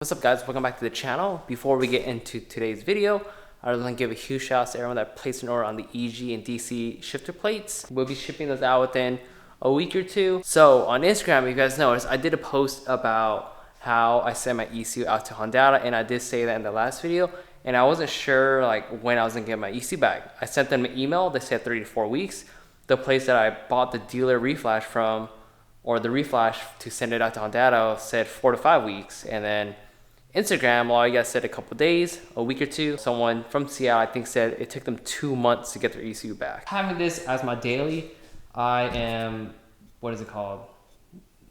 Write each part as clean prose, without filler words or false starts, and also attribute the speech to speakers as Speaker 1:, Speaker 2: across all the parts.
Speaker 1: What's up guys, welcome back to the channel. Before we get into today's video, I would like to give a huge shout out to everyone that placed an order on the EG and DC shifter plates. We'll be shipping those out within a week or two. So on Instagram, if you guys noticed, I did a post about how I sent my ECU out to Hondata, and I did say that in the last video, and I wasn't sure like when I was gonna get my ECU back. I sent them an email, they said 3 to 4 weeks. The place that I bought the dealer Reflash from, or the Reflash to send it out to Hondata, said 4 to 5 weeks, and then Instagram, all you guys said a couple days, a week or two. Someone from CL, I think, said it took them 2 months to get their ECU back. Having this as my daily, I am, what is it called?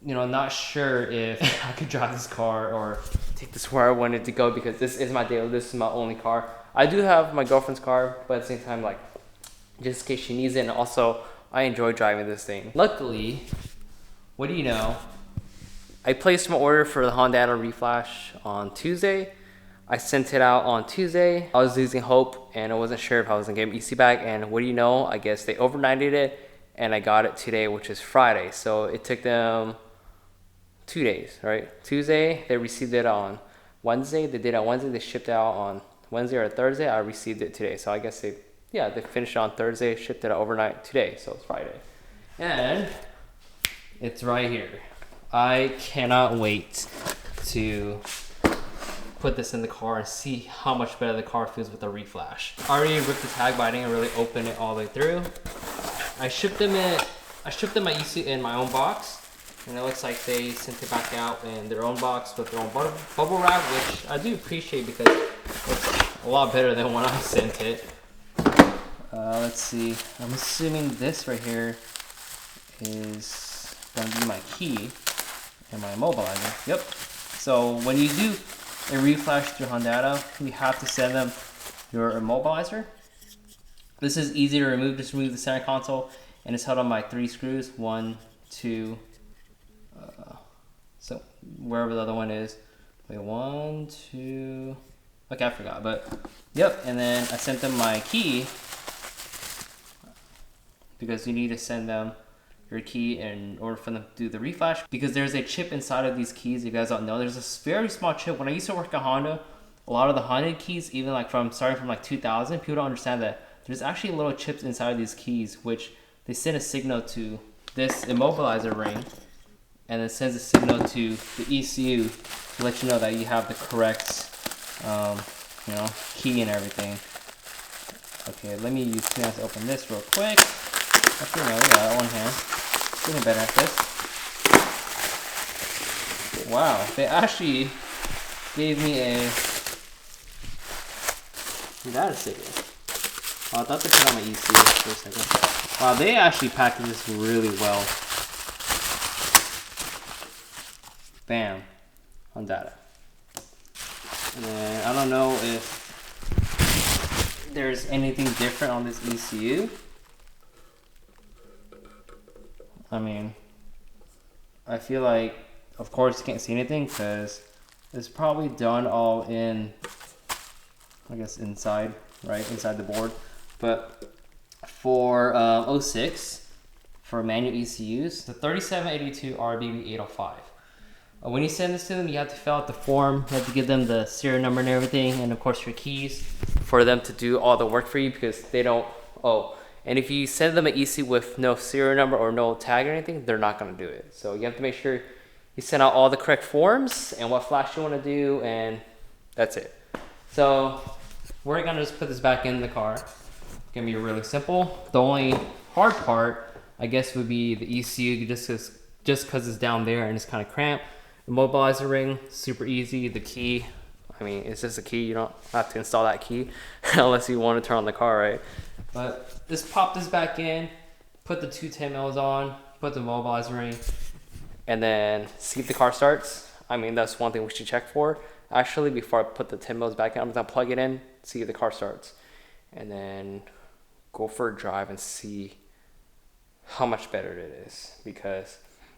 Speaker 1: Not sure if I could drive this car or take this where I wanted to go, because this is my daily, this is my only car. I do have my girlfriend's car, but at the same time, like, just in case she needs it, and also I enjoy driving this thing. Luckily, what do you know? I placed my order for the Hondata Reflash on Tuesday. I sent it out on Tuesday. I was losing hope and I wasn't sure if I was gonna get my EC back, and what do you know, I guess they overnighted it and I got it today, which is Friday. So it took them 2 days, right? Tuesday, they received it on Wednesday. They did it on Wednesday, they shipped it out on Wednesday or Thursday. I received it today. So I guess they finished it on Thursday, shipped it out overnight today, so it's Friday. And it's right here. I cannot wait to put this in the car and see how much better the car feels with the Reflash. I already ripped the tag, but I didn't really open it all the way through. I shipped them my ECU in my own box, and it looks like they sent it back out in their own box with their own bubble wrap, which I do appreciate because it's a lot better than when I sent it. Let's see. I'm assuming this right here is gonna be my key and my immobilizer. Yep. So when you do a Reflash through Hondata, you have to send them your immobilizer. This is easy to remove. Just remove the center console, and it's held on by 3 screws. 1, 2. So wherever the other one is. Wait, 1, 2. Okay, I forgot. But yep. And then I sent them my key, because you need to send them your key in order for them to do the Reflash, because there's a chip inside of these keys. You guys don't know, there's a very small chip. When I used to work at Honda, a lot of the Honda keys, even like starting from like 2000, people don't understand that there's actually little chips inside of these keys, which they send a signal to this immobilizer ring, and it sends a signal to the ECU to let you know that you have the correct key and everything. Okay, let me use 2 hands to open this real quick. Actually, no, we got one hand. Getting better at this. Wow, they actually gave me a... That is serious. Oh, I thought they put on my ECU for a second. Wow, they actually packaged this really well. Bam. Hondata. And then, I don't know if there's anything different on this ECU. I mean, I feel like, of course, you can't see anything because it's probably done all in, I guess, inside, right? Inside the board. But for 06, for manual ECUs, the 3782 RBB 805. When you send this to them, you have to fill out the form. You have to give them the serial number and everything, and of course your keys, for them to do all the work for you, because they don't, and if you send them an ECU with no serial number or no tag or anything, they're not going to do it. So you have to make sure you send out all the correct forms and what flash you want to do, and that's it. So we're going to just put this back in the car. It's going to be really simple. The only hard part, I guess, would be the ECU, just because it's down there and it's kind of cramped. The immobilizer ring, super easy. The key, I mean, it's just a key. You don't have to install that key unless you want to turn on the car, right? But just pop this back in, put the 2 10 mils on, put the immobilizer ring, and then see if the car starts. I mean, that's one thing we should check for. Actually, before I put the 10 mils back in, I'm gonna plug it in, see if the car starts, and then go for a drive and see how much better it is. Because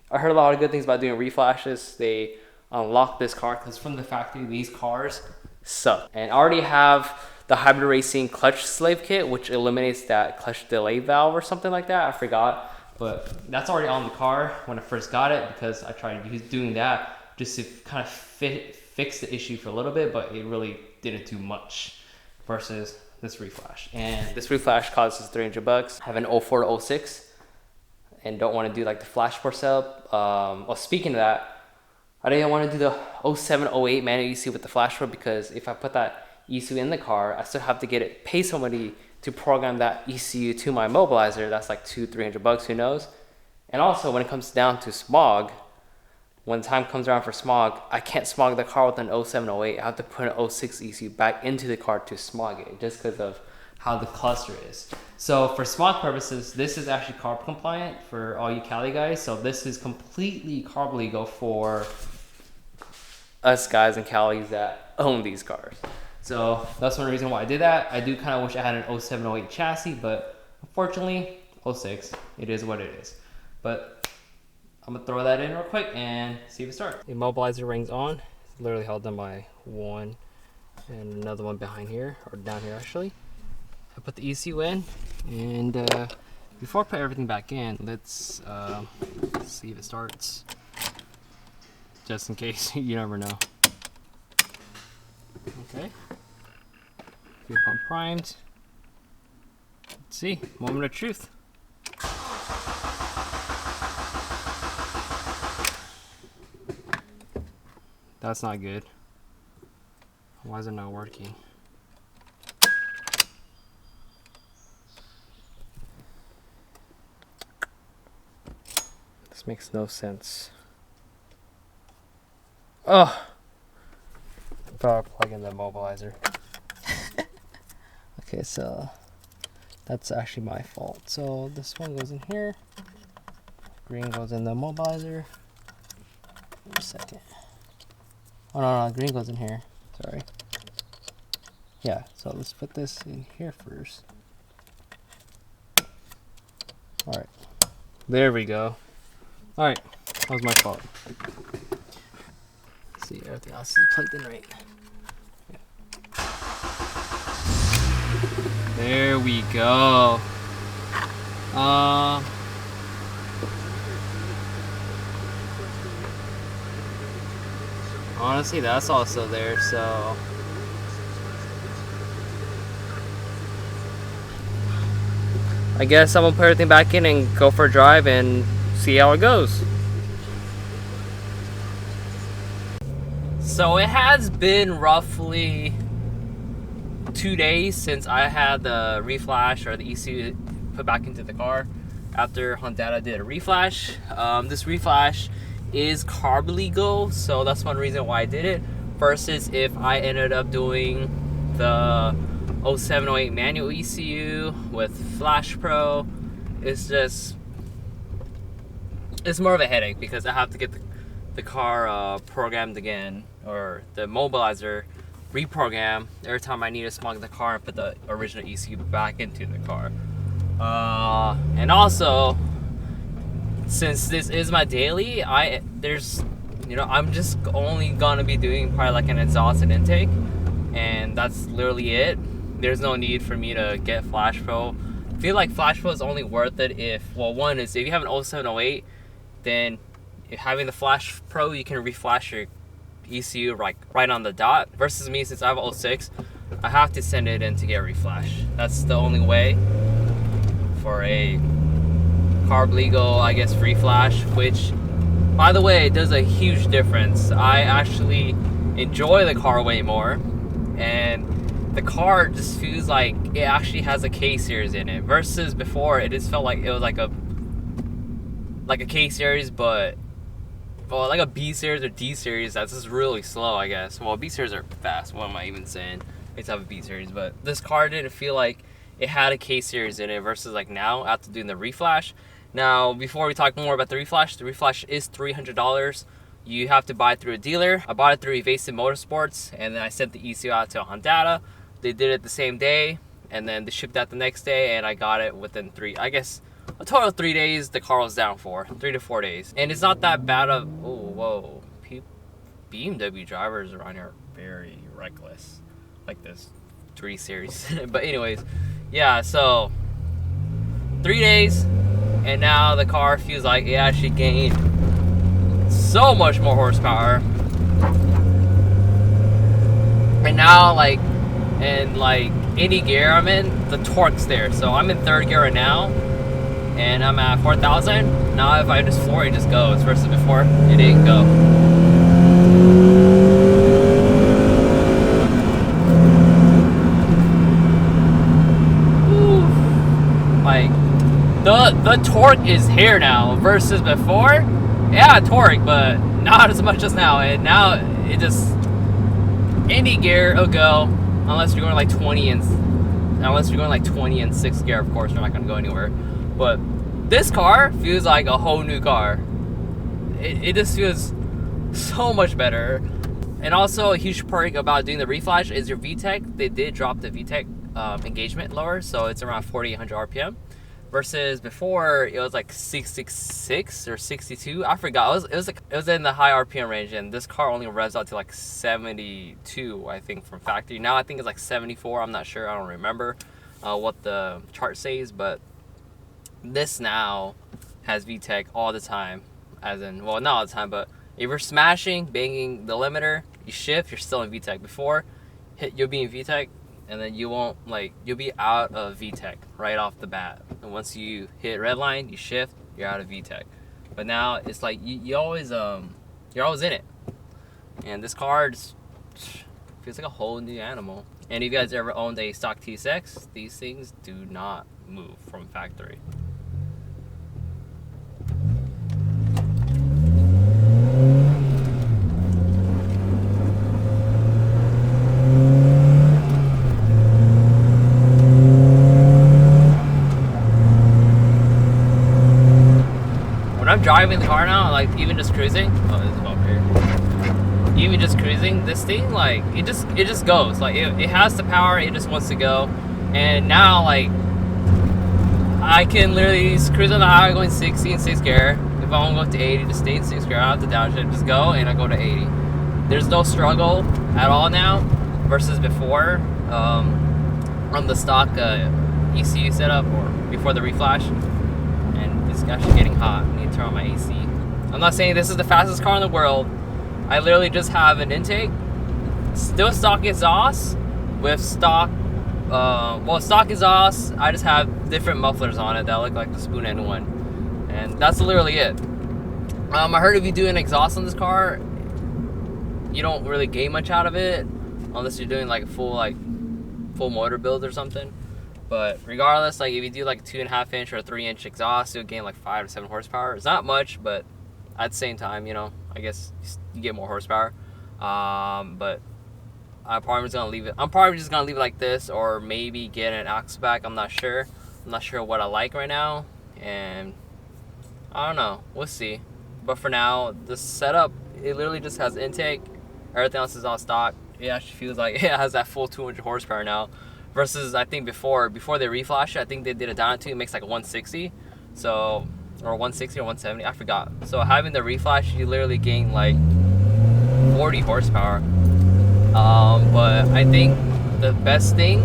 Speaker 1: I heard a lot of good things about doing Reflashes. They unlock this car, because from the factory, these cars suck. And I already have the Hybrid Racing clutch slave kit, which eliminates that clutch delay valve or something like that. I forgot, but that's already on the car when I first got it, because I tried doing that just to kind of fit fixed the issue for a little bit, but it really didn't do much versus this Reflash. And this Reflash costs us $300. I have an 04 to 06 and don't want to do like the flashport setup. Well, speaking of that, I didn't want to do the 07, 08 manual ECU with the flashport, because if I put that ECU in the car, I still have to pay somebody to program that ECU to my immobilizer. That's like $200-300, who knows. And also when it comes down to smog, when time comes around for smog, I can't smog the car with an 07, 08. I have to put an 06 ECU back into the car to smog it, just because of how the cluster is. So for smog purposes, this is actually carb compliant for all you Cali guys. So this is completely carb legal for us guys in Cali that own these cars. So that's one reason why I did that. I do kind of wish I had an 07, 08 chassis, but unfortunately, 06, it is what it is. But I'm gonna throw that in real quick and see if it starts. The immobilizer ring's on. It's literally held down by one and another one behind here, or down here actually. I put the ECU in, and before I put everything back in, let's see if it starts. Just in case, you never know. Okay. Fuel pump primed. Let's see, moment of truth. That's not good. Why is it not working? This makes no sense. Oh! Power plug in the immobilizer. Okay, so that's actually my fault. So this one goes in here. Green goes in the immobilizer. Wait a second. Oh no, green goes in here. Sorry. Yeah, so let's put this in here first. Alright. There we go. Alright, that was my fault. Let's see, everything else is plugged in right. Yeah. There we go. Honestly, that's also there, so I guess I'm gonna put everything back in and go for a drive and see how it goes. So it has been roughly 2 days since I had the Reflash or the ECU put back into the car after Hondata did a Reflash. This Reflash is carb legal, so that's one reason why I did it, versus if I ended up doing the 07, 08 manual ECU with Flash Pro. It's more of a headache because I have to get the car programmed again, or the immobilizer reprogrammed every time I need to smog the car and put the original ECU back into the car. And also, since this is my daily, I'm just only gonna be doing probably like an exhaust and intake, and that's literally it. There's no need for me to get Flash Pro. I feel like Flash Pro is only worth it if, well, one is if you have an 07, 08, then having the Flash Pro, you can reflash your ECU right on the dot. Versus me, since I have an 06, I have to send it in to get reflash. That's the only way for a carb legal, I guess, reflash, which, by the way, does a huge difference. I actually enjoy the car way more, and the car just feels like it actually has a K series in it, versus before it just felt like it was like a K series, but well, like a B series or D series that's just really slow, I guess. Well, B series are fast. What am I even saying? I used to have a B series, but this car didn't feel like it had a K series in it, versus like now after doing the Reflash. Now, before we talk more about the Reflash is $300. You have to buy it through a dealer. I bought it through Evasive Motorsports, and then I sent the ECU out to Hondata. They did it the same day, and then they shipped out the next day, and I got it within a total of 3 days. The car was down for 3 to 4 days, and it's not that bad of. Oh, whoa! BMW drivers around here are very reckless, like this 3 Series. But anyways, yeah. So 3 days, and now the car feels like it actually gained so much more horsepower. now, like in like any gear I'm in, the torque's there. So I'm in 3rd gear right now, and I'm at 4,000. Now if I just floor, it just goes. Versus before, it didn't go. Like the torque is here now versus before. Yeah, torque, but not as much as now. And now it just any gear will go, unless you're going like 20 and 6th gear. Of course, you're not gonna go anywhere. But this car feels like a whole new car. It just feels so much better. And also a huge perk about doing the reflash is your VTEC. They did drop the VTEC engagement lower, so it's around 4,800 RPM. Versus before, it was like 666 or 62. I forgot. It was in the high RPM range, and this car only revs out to like 72, I think, from factory. Now I think it's like 74. I'm not sure. I don't remember what the chart says, but this now has VTEC all the time. As in, well, not all the time, but if you're smashing, banging the limiter, you shift, you're still in VTEC. Before, you'll be in VTEC, and then you won't, like, you'll be out of VTEC right off the bat. And once you hit red line, you shift, you're out of VTEC. But now it's like you're always in it. And this car just feels like a whole new animal. And if you guys ever owned a stock T6, these things do not move from factory. I'm driving the car now, like even just cruising. Oh, this is about here. Even just cruising, this thing, like it just goes. Like it has the power, it just wants to go. And now, like I can literally cruise on the highway going 60 in 6th gear. If I want to go to 80, just stay in 6th gear. I don't have to downshift, just go, and I go to 80. There's no struggle at all now, versus before on the stock ECU setup or before the reflash. It's actually getting hot. I need to turn on my AC. I'm not saying this is the fastest car in the world. I literally just have an intake, still stock exhaust with stock, stock exhaust. I just have different mufflers on it that look like the spoon end one, and that's literally it. I heard if you do an exhaust on this car, you don't really gain much out of it unless you're doing like a full motor build or something. But regardless, like if you do like a 2.5 inch or a 3 inch exhaust, you'll gain like 5 to 7 horsepower. It's not much, but at the same time, you know, I guess you get more horsepower. But I'm probably just gonna leave it. I'm probably just gonna leave it like this, or maybe get an aux back. I'm not sure. I'm not sure what I like right now, and I don't know. We'll see. But for now, the setup, it literally just has intake. Everything else is all stock. It actually feels like it has that full 200 horsepower now. Versus I think before they reflash it, I think they did a down to it makes like a 160, so or 160 or 170, I forgot. So having the reflash, you literally gain like 40 horsepower. But I think the best thing,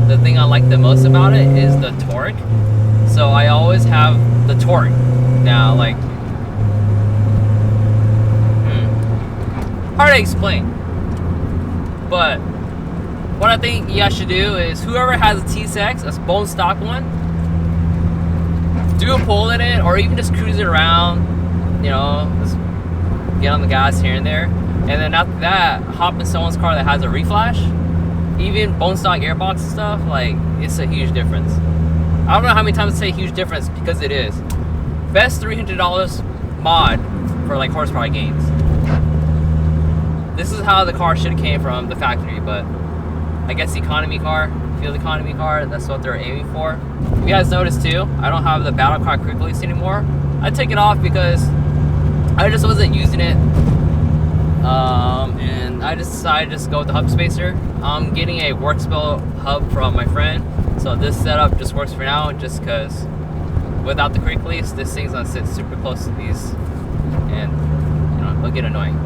Speaker 1: the thing I like the most about it is the torque. So I always have the torque now. Like hard to explain, but what I think you guys should do is whoever has a T6, a bone stock one, do a pull in it, or even just cruise it around, you know, just get on the gas here and there. And then after that, hop in someone's car that has a reflash, even bone stock airbox and stuff, like it's a huge difference. I don't know how many times I say huge difference, because it is. Best $300 mod for like horsepower gains. This is how the car should have came from the factory, but I guess the economy car, field economy car, that's what they're aiming for. If you guys notice too, I don't have the battle car quick release anymore. I took it off because I just wasn't using it. And I just decided to just go with the hub spacer. I'm getting a Workspell hub from my friend. So this setup just works for now, just because without the quick release, this thing's gonna sit super close to these, and you know, it'll get annoying.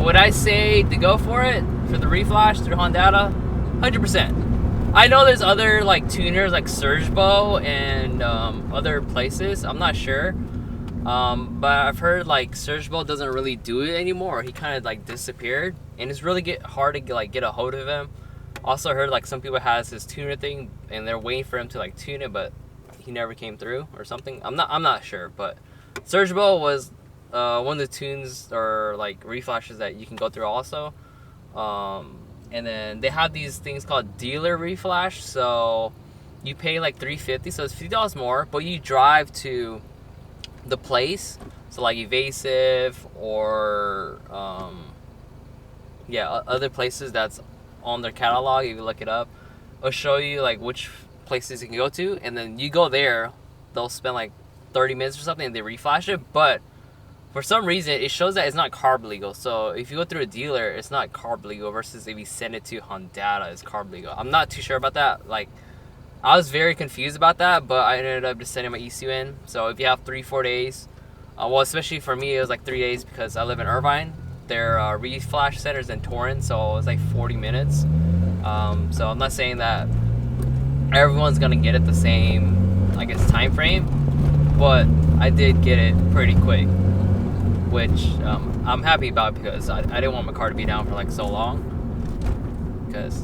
Speaker 1: Would I say to go for it for the reflash through Hondata? 100%. I know there's other like tuners like Surgebo and other places. I'm not sure, But I've heard like Surgeball doesn't really do it anymore. He kind of like disappeared, and it's really hard to like get a hold of him. Also heard like some people has his tuner thing, and they're waiting for him to like tune it, but he never came through or something. I'm not sure, but Surgeball was one of the tunes or like reflashes that you can go through also. And then they have these things called dealer reflash, so you pay like $350, so it's $50 more, but you drive to the place, so like Evasive or yeah, other places that's on their catalog. If you look it up, it'll show you like which places you can go to, and then you go there. They'll spend like 30 minutes or something, and they reflash it. But for some reason, it shows that it's not carb legal. So if you go through a dealer, it's not carb legal. Versus if you send it to Hondata, it's carb legal. I'm not too sure about that. Like, I was very confused about that, but I ended up just sending my ECU in. So if you have 3-4 days, well, especially for me, it was like 3 days because I live in Irvine. Their reflash center's in Torrance, so it was like 40 minutes. So I'm not saying that everyone's gonna get it the same, I guess, time frame, but I did get it pretty quick, which I'm happy about because I didn't want my car to be down for like so long, because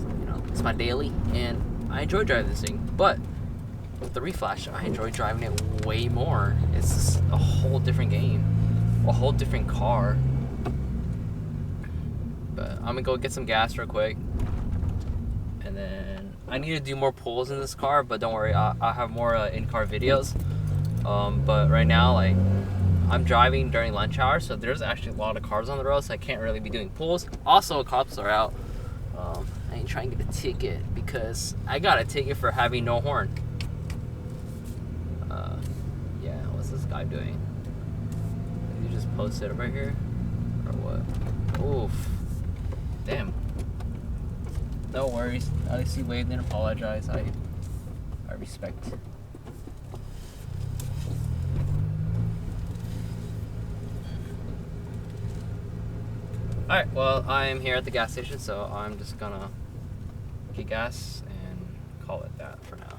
Speaker 1: it's my daily and I enjoy driving this thing. But with the reflash, I enjoy driving it way more. It's just a whole different game, a whole different car. But I'm gonna go get some gas real quick, and then I need to do more pulls in this car, but don't worry, I'll have more in-car videos. But right now, like, I'm driving during lunch hour, so there's actually a lot of cars on the road, so I can't really be doing pulls. Also, cops are out. I ain't trying to get a ticket because I got a ticket for having no horn. Yeah, what's this guy doing? Did he just post it right here? Or what? Oof. Damn. No worries. At least he waved and apologized. I respect. Alright, well, I am here at the gas station, so I'm just gonna get gas and call it that for now.